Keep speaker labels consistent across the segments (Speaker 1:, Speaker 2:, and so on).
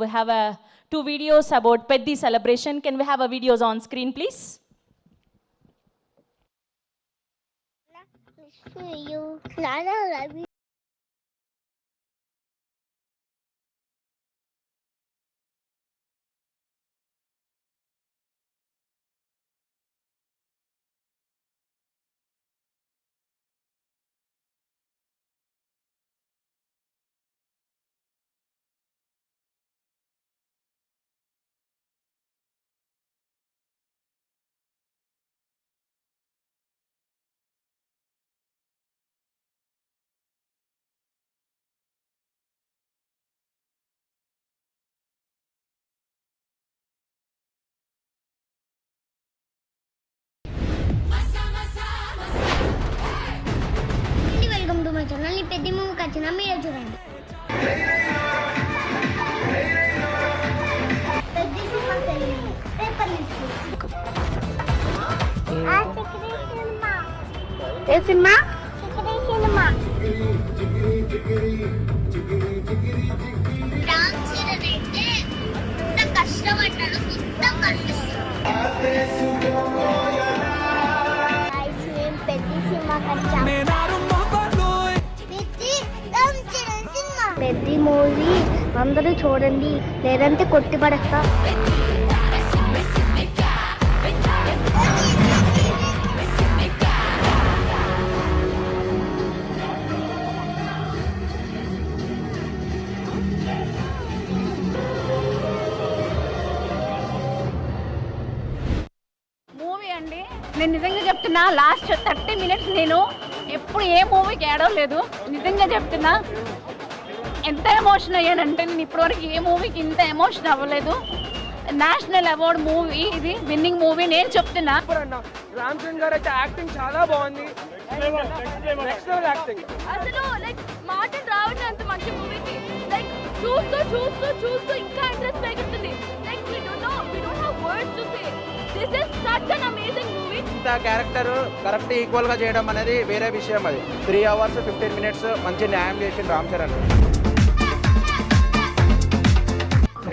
Speaker 1: We have two videos about Peddi celebration. Can we have a videos on screen, please?
Speaker 2: You welcome to my channel. ఈ పెద్ద మూవీకి వచ్చిన మీరే చూడండి. ఏ cinema? Ram Charan అయితే ఎంత కష్టపడ్డాడో మొత్తం కనిపిస్తుంది. పెద్ద మూవీ అందరూ చూడండి, లేదంటే కొట్టి పడేస్తా.
Speaker 3: మూవీ అండి, నేను నిజంగా చెప్తున్నా, లాస్ట్ 30 minutes నేను ఎప్పుడు ఏ మూవీకి ఏడవలేదు. నిజంగా చెప్తున్నా, ఎంత ఎమోషన్ అయ్యానంటే నేను ఇప్పటివరకు ఏ మూవీకి ఇంత ఎమోషన్ అవ్వలేదు. నేషనల్ అవార్డ్ మూవీ, ఇది విన్నింగ్ మూవీ. నేను చెప్తున్నా,
Speaker 4: రామ్ చరణ్ గారు అయితే యాక్టింగ్ చాలా బాగుంది. Next level acting.
Speaker 3: అసలు లైక్ మాటలు రావట్లేదు అంత మంచి మూవీకి. లైక్ చూస్తూ చూస్తూ చూస్తూ ఇంకా ఇంట్రెస్ట్ పెరుగుతుంది. Like we don't have words to say. This is such an amazing movie.
Speaker 5: ఇంత క్యారెక్టర్ కరెక్ట్ ఈక్వల్ గా చేయడం అనేది వేరే విషయం. అది 3 hours 15 minutes మంచి న్యాయం చేసిండు రామ్ చరణ్.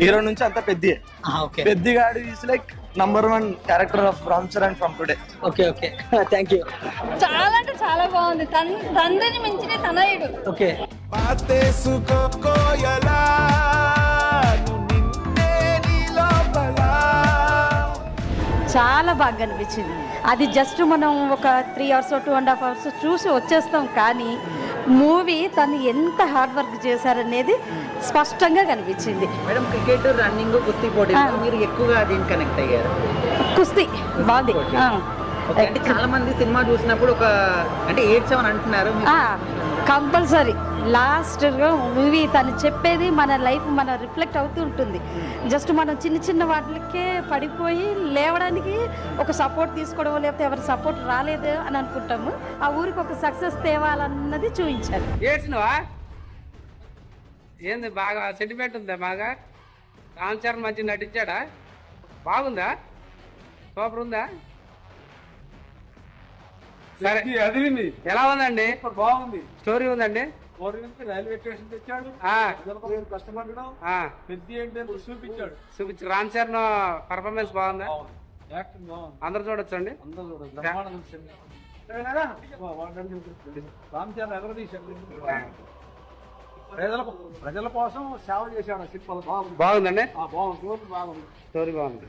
Speaker 6: హీరో నుంచి అంత పెద్ది గాడు is like #1 character of Ram Charan from today.
Speaker 7: Okay okay thank you.
Speaker 3: చాలా అంటే చాలా బాగుంది. తండ్రిని మించిన తనయుడు.
Speaker 7: ఓకే
Speaker 8: చాలా బాగా అనిపించింది. అది జస్ట్ మనం ఒక 3 hours 2.5 hours చూసి వచ్చేస్తాం, కానీ మూవీ తను ఎంత హార్డ్ వర్క్ చేశారనేది స్పష్టంగా కనిపించింది.
Speaker 7: మేడం, క్రికెట్, రన్నింగ్, కుస్తీ పోటీ మీరు ఎక్కువగా దీన్ని కనెక్ట్ అయ్యారు.
Speaker 8: కుస్తీ బాగుంది.
Speaker 7: అంటే చాలా మంది సినిమా చూసినప్పుడు ఒక అంటే ఏడ్చామని అంటున్నారు.
Speaker 8: కంపల్సరీ లాస్ట్గా మూవీ తను చెప్పేది మన లైఫ్ మన రిఫ్లెక్ట్ అవుతూ ఉంటుంది. జస్ట్ మనం చిన్న చిన్న వాటికే పడిపోయి లేవడానికి ఒక సపోర్ట్ తీసుకోవడం, లేకపోతే ఎవరి సపోర్ట్ రాలేదు అని అనుకుంటాము. ఆ ఊరికి ఒక సక్సెస్ తేవాలన్నది చూపించారు.
Speaker 4: ఏడ్చినవా? ఏంది బాగా సెంటిమెంట్ ఉందా? బాగా రామ్ చరణ్ మంచి నటించాడా? బాగుందా? సూపర్ ఉందా? సరే, ఎలా ఉందండి? బాగుంది. స్టోరీ ఉందండి.
Speaker 6: రైల్వే స్టేషన్ తెచ్చాడు, కష్టపడడం చూపించాడు.
Speaker 4: చూపించు. రామ్ చరణ్ పర్ఫార్మెన్స్ బాగుందా? అందరు చూడొచ్చు అండి.
Speaker 6: రామ్ చరణ్ ఎవరు తీశాడు? ప్రజల కోసం సేవ చేశాడు. సింపుల్
Speaker 4: బాగుందండి.
Speaker 6: బాగుంది.
Speaker 4: స్టోరీ బాగుంది.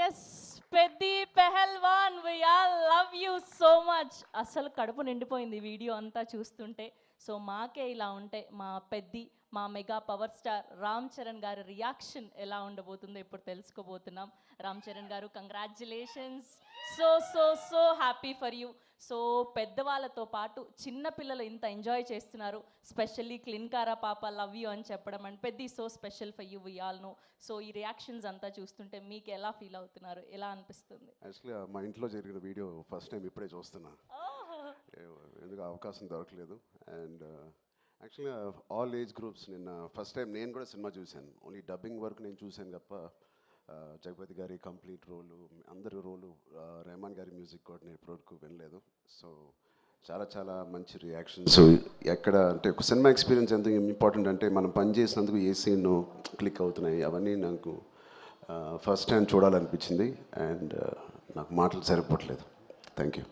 Speaker 1: Yes, Peddi Pehelwan, we all love you so much. అసలు కడుపు నిండిపోయింది వీడియో అంతా చూస్తుంటే. సో మాకే ఇలా ఉంటే మా పెద్ది, మా mega power star Ram Charan గారి రియాక్షన్ ఎలా ఉండబోతుందో ఇప్పుడు తెలుసుకోబోతున్నాం. రామ్ చరణ్ గారు, congratulations. So so so happy for you. So పెద్దవాళ్ళతో పాటు చిన్న పిల్లలు ఇంత ఎంజాయ్ చేస్తున్నారు. స్పెషల్లీ క్లిన్కారా పాప లవ్ యూ అని చెప్పడం అండ్ పెద్ద so special for you we all know. So ఈ రియాక్షన్స్ అంతా చూస్తుంటే మీకు ఎలా ఫీల్ అవుతున్నారు, ఎలా అనిపిస్తుంది?
Speaker 9: యాక్చువల్గా మా ఇంట్లో జరిగిన వీడియో ఫస్ట్ టైం ఇప్పుడే చూస్తున్నా, ఎందుకు అవకాశం దొరకలేదు. అండ్ యాక్చువల్గా ఆల్ ఏజ్ గ్రూప్స్ నిన్న ఫస్ట్ టైం నేను కూడా సినిమా చూశాను. ఓన్లీ డబ్బింగ్ వర్క్ నేను చూశాను తప్ప జగపతి గారి కంప్లీట్ రోలు, అందరి రోలు, రెహమాన్ గారి మ్యూజిక్ కూడా నేను ఇప్పటివరకు వినలేదు. సో చాలా చాలా మంచి రియాక్షన్స్. ఎక్కడ అంటే ఒక సినిమా ఎక్స్పీరియన్స్ ఎంత ఇంపార్టెంట్ అంటే మనం పని చేసినందుకు ఏ సీన్ క్లిక్ అవుతున్నాయి అవన్నీ నాకు ఫస్ట్ టైం చూడాలనిపించింది. అండ్ నాకు మాటలు సరిపోవట్లేదు. Thank you.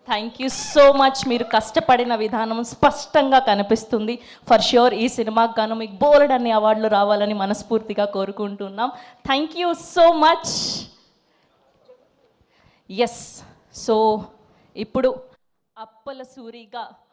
Speaker 1: Thank you so much. మీరు కష్టపడిన విధానం స్పష్టంగా కనిపిస్తుంది. ఫర్ ష్యూర్ ఈ సినిమాకి గాను మీకు బోలెడ్ అన్ని అవార్డులు రావాలని మనస్ఫూర్తిగా కోరుకుంటున్నాం. Thank you so much. Yes, so ఇప్పుడు అప్పల సూరిగా